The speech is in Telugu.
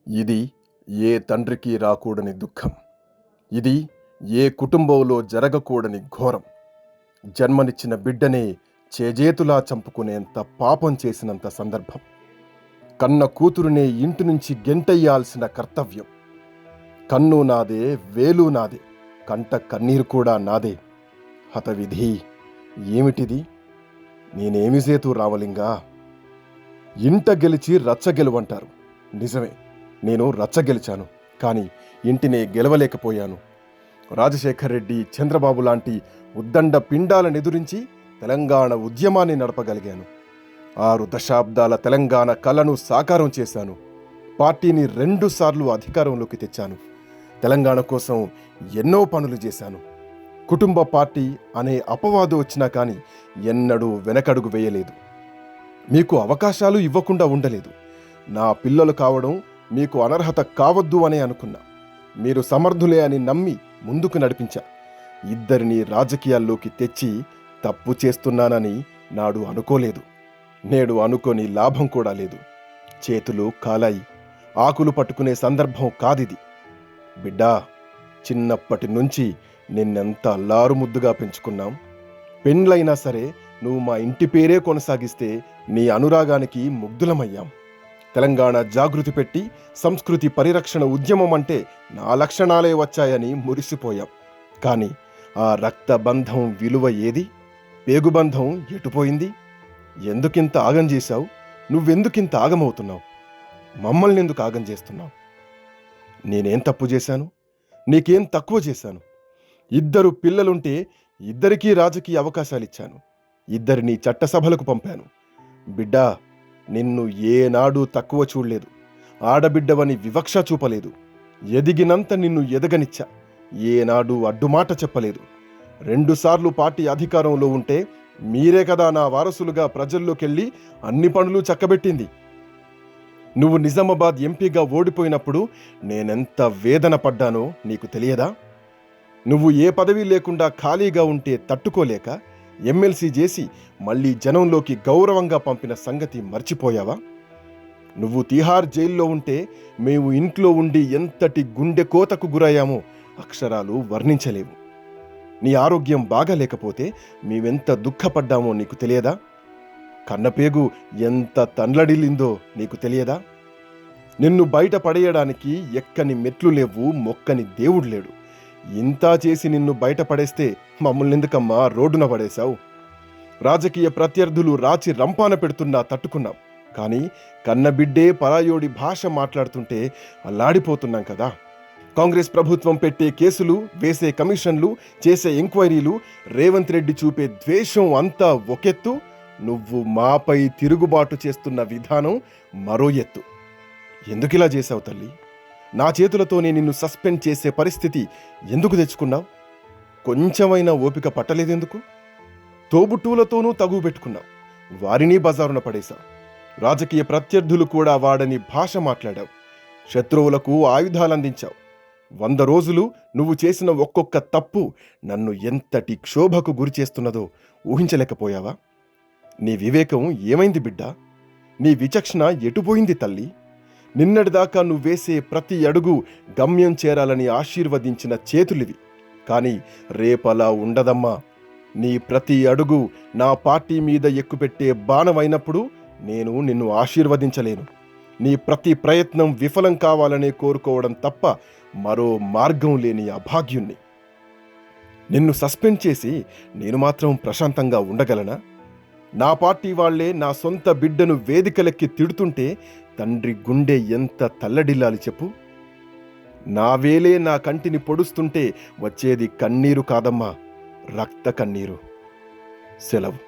ఇది ఏ తండ్రికి రాకూడని దుఃఖం. ఇది ఏ కుటుంబంలో జరగకూడని ఘోరం. జన్మనిచ్చిన బిడ్డనే చేజేతులా చంపుకునేంత పాపం చేసినంత సందర్భం. కన్న కూతురునే ఇంటి నుంచి గెంటెయ్యాల్సిన కర్తవ్యం. కన్ను నాదే, వేలు నాదే, కంట కన్నీరు కూడా నాదే. హతవిధి ఏమిటిది? నేనేమి సేతు రామలింగా? ఇంట గెలిచి రచ్చ గెలువంటారు. నిజమే, నేను రచ్చ గెలిచాను, కానీ ఇంటినే గెలవలేకపోయాను. రాజశేఖర్ రెడ్డి, చంద్రబాబు లాంటి ఉద్దండ పిండాలనెదురించి తెలంగాణ ఉద్యమాన్ని నడపగలిగాను. 6 దశాబ్దాల తెలంగాణ కలను సాకారం చేశాను. పార్టీని 2 సార్లు అధికారంలోకి తెచ్చాను. తెలంగాణ కోసం ఎన్నో పనులు చేశాను. కుటుంబ పార్టీ అనే అపవాదు వచ్చినా కానీ ఎన్నడూ వెనకడుగు వేయలేదు. మీకు అవకాశాలు ఇవ్వకుండా ఉండలేదు. నా పిల్లలు కావడం మీకు అనర్హత కావద్దు అనే అనుకున్నా. మీరు సమర్థులే అని నమ్మి ముందుకు నడిపించా. ఇద్దరిని రాజకీయాల్లోకి తెచ్చి తప్పు చేస్తున్నానని నాడు అనుకోలేదు. నేడు అనుకోని లాభం కూడా లేదు. చేతులు కాలాయి. ఆకులు పట్టుకునే సందర్భం కాదిది. బిడ్డా, చిన్నప్పటి నుంచి నిన్నెంత అల్లారుముద్దుగా పెంచుకున్నాం. పెండ్లైనా సరే నువ్వు మా ఇంటి పేరే కొనసాగిస్తే నీ అనురాగానికి ముగ్ధులమయ్యాం. తెలంగాణ జాగృతి పెట్టి సంస్కృతి పరిరక్షణ ఉద్యమం అంటే నా లక్షణాలే వచ్చాయని మురిసిపోయాం. కానీ ఆ రక్తబంధం విలువ ఏది? పేగుబంధం ఎటుపోయింది? ఎందుకింత ఆగం చేశావు? నువ్వెందుకింత ఆగమవుతున్నావు? మమ్మల్ని ఎందుకు ఆగం చేస్తున్నావు? నేనేం తప్పు చేశాను? నీకేం తక్కువ చేశాను? 2 పిల్లలుంటే 2కి రాజకీయ అవకాశాలిచ్చాను. 2ని చట్టసభలకు పంపాను. బిడ్డా, నిన్ను ఏనాడు తక్కువ చూడలేదు. ఆడబిడ్డవని వివక్ష చూపలేదు. ఎదిగినంత నిన్ను ఎదగనిచ్చా. ఏనాడు అడ్డుమాట చెప్పలేదు. 2 సార్లు పార్టీ అధికారంలో ఉంటే మీరే కదా నా వారసులుగా ప్రజల్లోకెళ్ళి అన్ని పనులు చక్కబెట్టింది. నువ్వు నిజామాబాద్ ఎంపీగా ఓడిపోయినప్పుడు నేనెంత వేదన పడ్డానో నీకు తెలియదా? నువ్వు ఏ పదవి లేకుండా ఖాళీగా ఉంటే తట్టుకోలేక ఎమ్మెల్సీ చేసి మళ్ళీ జనంలోకి గౌరవంగా పంపిన సంగతి మర్చిపోయావా? నువ్వు తిహార్ జైల్లో ఉంటే మేము ఇంట్లో ఉండి ఎంతటి గుండె కోతకు గురయ్యామో అక్షరాలు వర్ణించలేవు. నీ ఆరోగ్యం బాగాలేకపోతే మేమెంత దుఃఖపడ్డామో నీకు తెలియదా? కన్నపేగు ఎంత తన్లడిల్లిందో నీకు తెలియదా? నిన్ను బయట పడేయడానికి ఎక్కని మెట్లు లేవు, మొక్కని దేవుడు లేడు. ఇంతా చేసి నిన్ను బయట పడేస్తే మమ్మల్ని ఎందుకమ్మా రోడ్డున పడేశావు? రాజకీయ ప్రత్యర్థులు రాచి రంపాన పెడుతున్నా తట్టుకున్నాం. కానీ కన్నబిడ్డే పరాయోడి భాష మాట్లాడుతుంటే అల్లాడిపోతున్నాం కదా. కాంగ్రెస్ ప్రభుత్వం పెట్టే కేసులు, వేసే కమిషన్లు, చేసే ఎంక్వైరీలు, రేవంత్ రెడ్డి చూపే ద్వేషం అంతా ఒకెత్తు, నువ్వు మాపై తిరుగుబాటు చేస్తున్న విధానం మరో ఎత్తు. ఎందుకిలా చేశావు తల్లి? నా చేతులతోనే నిన్ను సస్పెండ్ చేసే పరిస్థితి ఎందుకు తెచ్చుకున్నావు? కొంచెమైనా ఓపిక పట్టలేదెందుకు? తోబుట్టువులతోనూ తగువ పెట్టుకున్నావు. వారిని బజారున పడేశావు. రాజకీయ ప్రత్యర్థులు కూడా వాడని భాష మాట్లాడావు. శత్రువులకు ఆయుధాలందించావు. 100 రోజులు నువ్వు చేసిన ఒక్కొక్క తప్పు నన్ను ఎంతటి క్షోభకు గురిచేస్తున్నదో ఊహించలేకపోయావా? నీ వివేకం ఏమైంది బిడ్డా? నీ విచక్షణ ఎటుపోయింది తల్లి? నిన్నటిదాకా నువ్వేసే ప్రతి అడుగు గమ్యం చేరాలని ఆశీర్వదించిన చేతులివి. కానీ రేపలా ఉండదమ్మా. నీ ప్రతి అడుగు నా పార్టీ మీద ఎక్కుపెట్టే బాణమైనప్పుడు నేను నిన్ను ఆశీర్వదించలేను. నీ ప్రతి ప్రయత్నం విఫలం కావాలనే కోరుకోవడం తప్ప మరో మార్గం లేని అభాగ్యుణ్ణి. నిన్ను సస్పెండ్ చేసి నేను మాత్రం ప్రశాంతంగా ఉండగలనా? నా పార్టీ వాళ్లే నా సొంత బిడ్డను వేదికలెక్కి తిడుతుంటే తండ్రి గుండె ఎంత తల్లడిల్లాలి చెప్పు? నా వేలే నా కంటిని పొడుస్తుంటే వచ్చేది కన్నీరు కాదమ్మా, రక్త కన్నీరు. సెలవు.